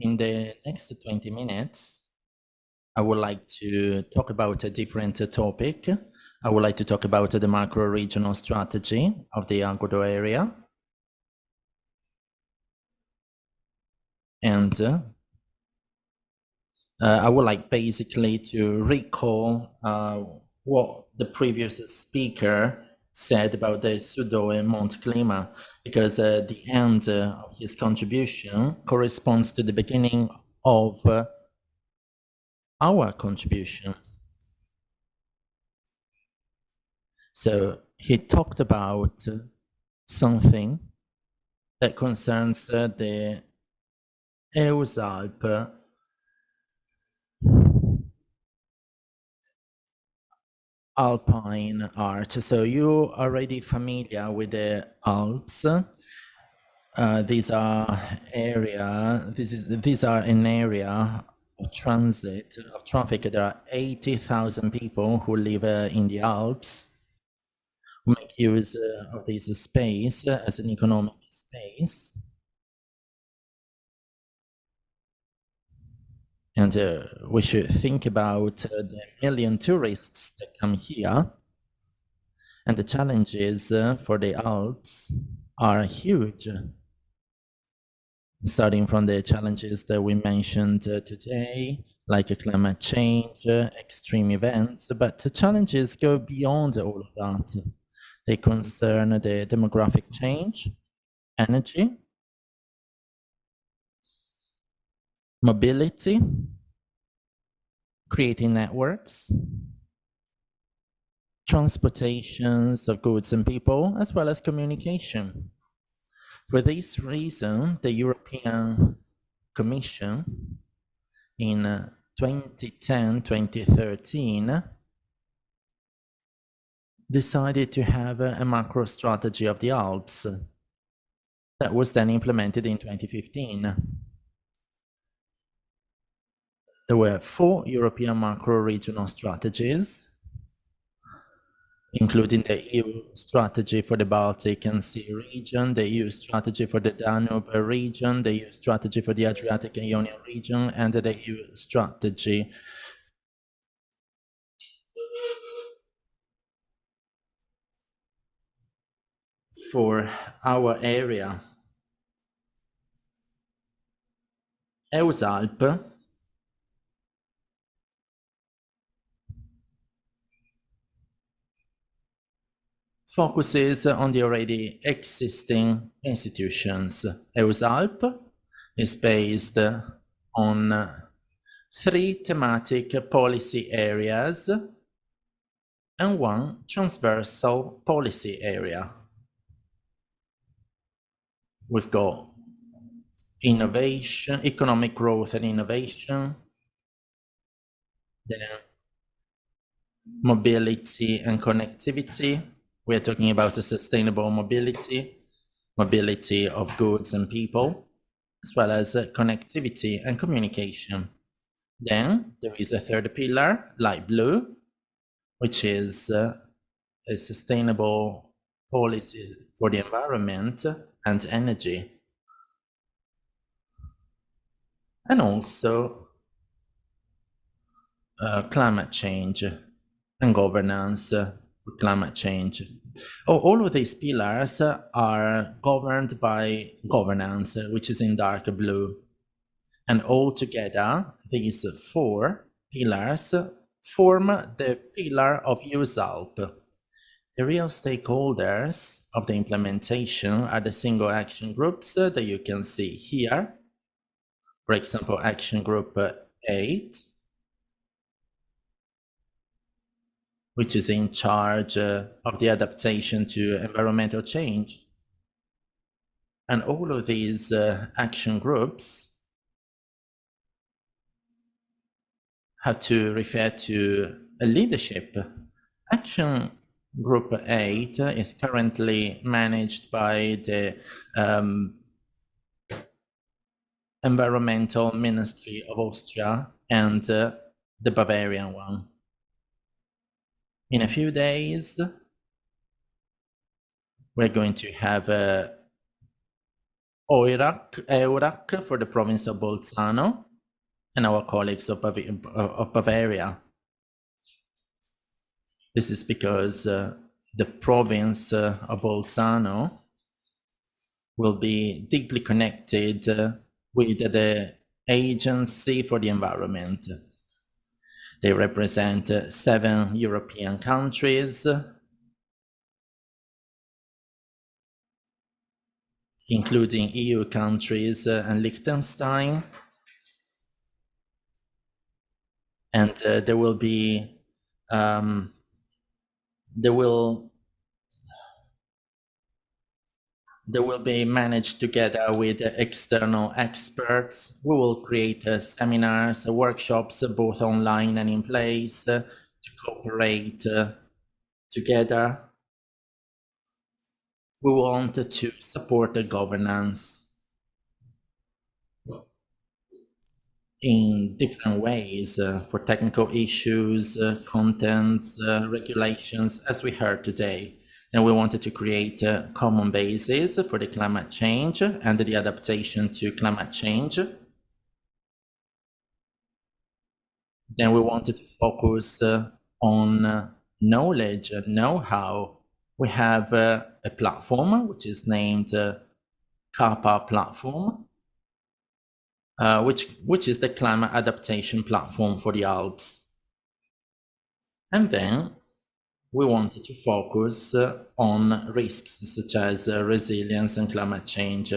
In the next 20 minutes, I would like to talk about a different topic. I would like to talk about the macro-regional strategy of the Agordo area. And I would like basically to recall what the previous speaker said about the Sudo and Mont Clima, because the end of his contribution corresponds to the beginning of our contribution. So he talked about something that concerns the EUSALP Alpine arch. So you're already familiar with the Alps. These are an area of transit, of traffic. There are 80,000 people who live in the Alps, who make use of this space as an economic space. And we should think about the million tourists that come here. And the challenges for the Alps are huge. Starting from the challenges that we mentioned today, like climate change, extreme events, but the challenges go beyond all of that. They concern the demographic change, energy, mobility, creating networks, transportations of goods and people, as well as communication. For this reason, the European Commission in 2010-2013 decided to have a macro strategy of the Alps that was then implemented in 2015. There were 4 European macro-regional strategies, including the EU strategy for the Baltic and Sea region, the EU strategy for the Danube region, the EU strategy for the Adriatic and Ionian region, and the EU strategy for our area. EUSALP focuses on the already existing institutions. EUSALP is based on 3 thematic policy areas and 1 transversal policy area. We've got innovation, economic growth and innovation, then mobility and connectivity. We're talking about a sustainable mobility, mobility of goods and people, as well as connectivity and communication. Then there is a third pillar, light blue, which is a sustainable policy for the environment and energy. And also climate change and governance for climate change. All of these pillars are governed by governance, which is in dark blue. And all together, these 4 pillars form the pillar of EUSALP. The real stakeholders of the implementation are the single action groups that you can see here. For example, Action Group 8, which is in charge of the adaptation to environmental change. And all of these action groups have to refer to a leadership. Action Group 8 is currently managed by the Environmental Ministry of Austria and the Bavarian one. In a few days, we're going to have a EURAC for the province of Bolzano, and our colleagues of Bavaria. This is because the province of Bolzano will be deeply connected with the Agency for the Environment. They represent 7 European countries, including EU countries and Liechtenstein. And they will be managed together with external experts. We will create seminars, workshops, both online and in place, to cooperate together. We want to support the governance in different ways for technical issues, contents, regulations, as we heard today. And we wanted to create a common basis for the climate change and the adaptation to climate change. Then we wanted to focus on knowledge and know-how. We have a platform which is named CAPA platform, which is the climate adaptation platform for the Alps. And then we wanted to focus on risks such as resilience and climate change.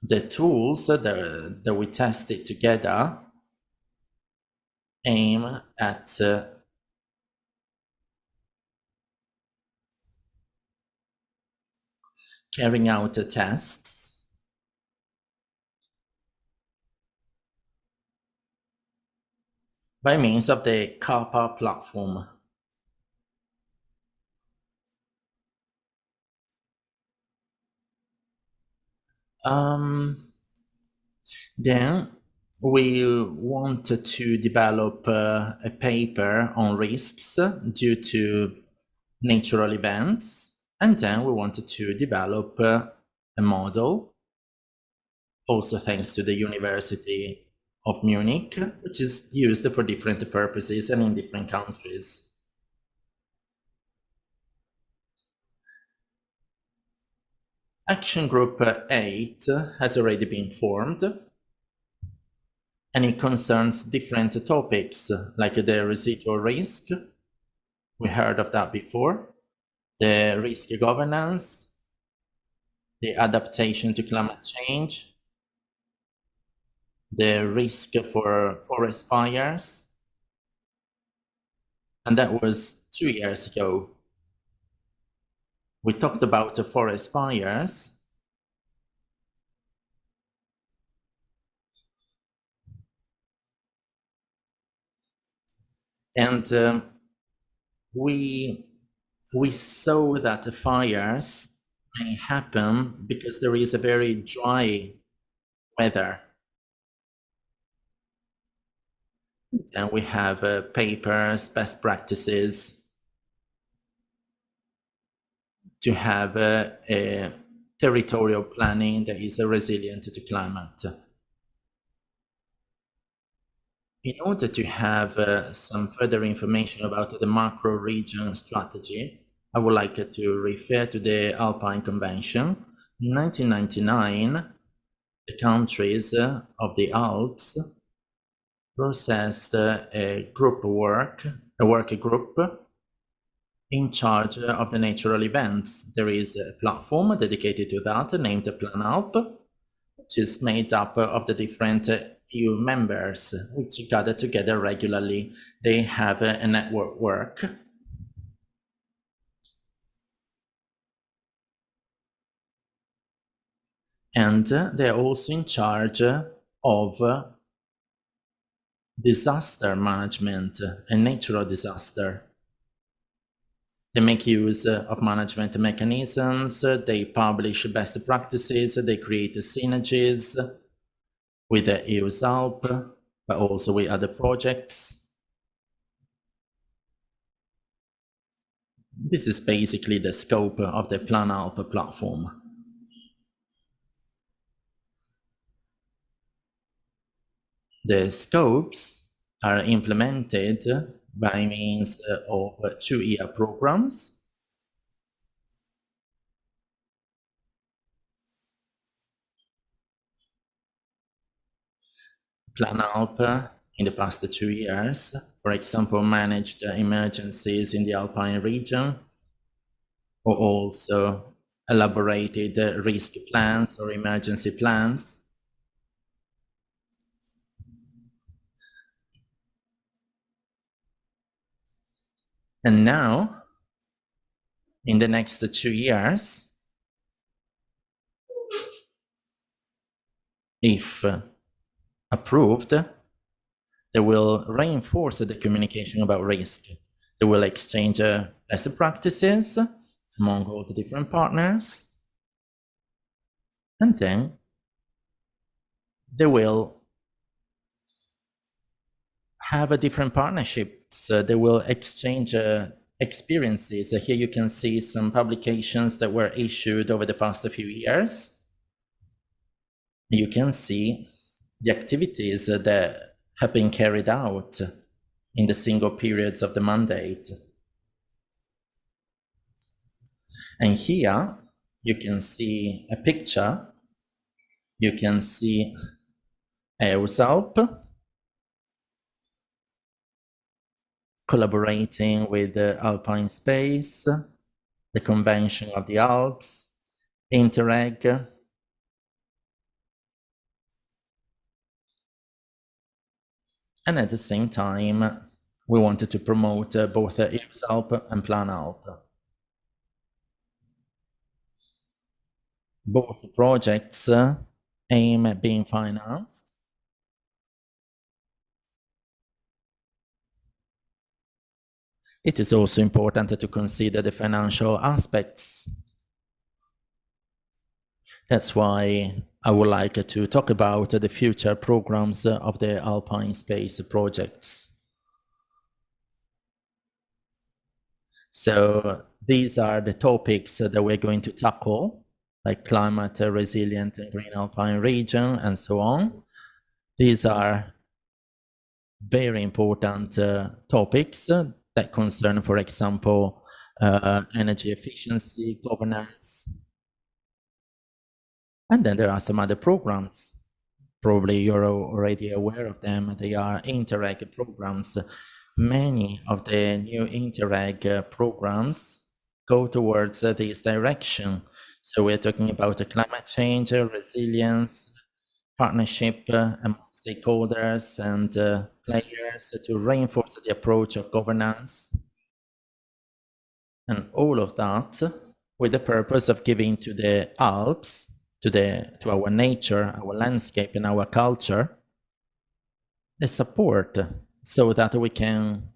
The tools that we tested together aim at carrying out tests by means of the CAPA platform. Then we wanted to develop a paper on risks due to natural events, and then we wanted to develop a model, also thanks to the University of Munich, which is used for different purposes and in different countries. Action Group 8 has already been formed, and it concerns different topics like the residual risk, we heard of that before, the risk governance, the adaptation to climate change, the risk for forest fires, and that was 2 years ago. We talked about the forest fires, and we saw that the fires may happen because there is a very dry weather. And we have papers, best practices to have a territorial planning that is resilient to climate. In order to have some further information about the macro region strategy, I would like to refer to the Alpine Convention. In 1999, the countries of the Alps processed a work group in charge of the natural events. There is a platform dedicated to that named TRANS-ALP, which is made up of the different EU members, which gather together regularly. They have a network work. And they're also in charge of disaster management and natural disaster. They make use of management mechanisms, they publish best practices, they create synergies with the EUSALP, but also with other projects. This is basically the scope of the TRANS-ALP platform. The scopes are implemented by means of 2-year programs. TRANS-ALP in the past 2 years, for example, managed emergencies in the Alpine region, or also elaborated risk plans or emergency plans. And now, in the next 2 years, if approved, they will reinforce the communication about risk. They will exchange best practices among all the different partners, and then they will have different partnerships. They will exchange experiences. Here you can see some publications that were issued over the past few years. You can see the activities that have been carried out in the single periods of the mandate. And here you can see a picture. You can see EUSALP collaborating with the Alpine Space, the Convention of the Alps, Interreg, and at the same time, we wanted to promote both EUSALP and TRANS-ALP. Both projects aim at being financed. It is also important to consider the financial aspects. That's why I would like to talk about the future programs of the Alpine Space projects. So these are the topics that we're going to tackle, like climate resilient and green Alpine region and so on. These are very important topics that concern, for example, energy efficiency, governance. And then there are some other programs. Probably you're already aware of them. They are Interreg programs. Many of the new Interreg programs go towards this direction. So we're talking about climate change, resilience, partnership among stakeholders and players to reinforce the approach of governance. And all of that with the purpose of giving to the Alps, to our nature, our landscape, and our culture, a support so that we can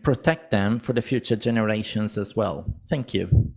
protect them for the future generations as well. Thank you.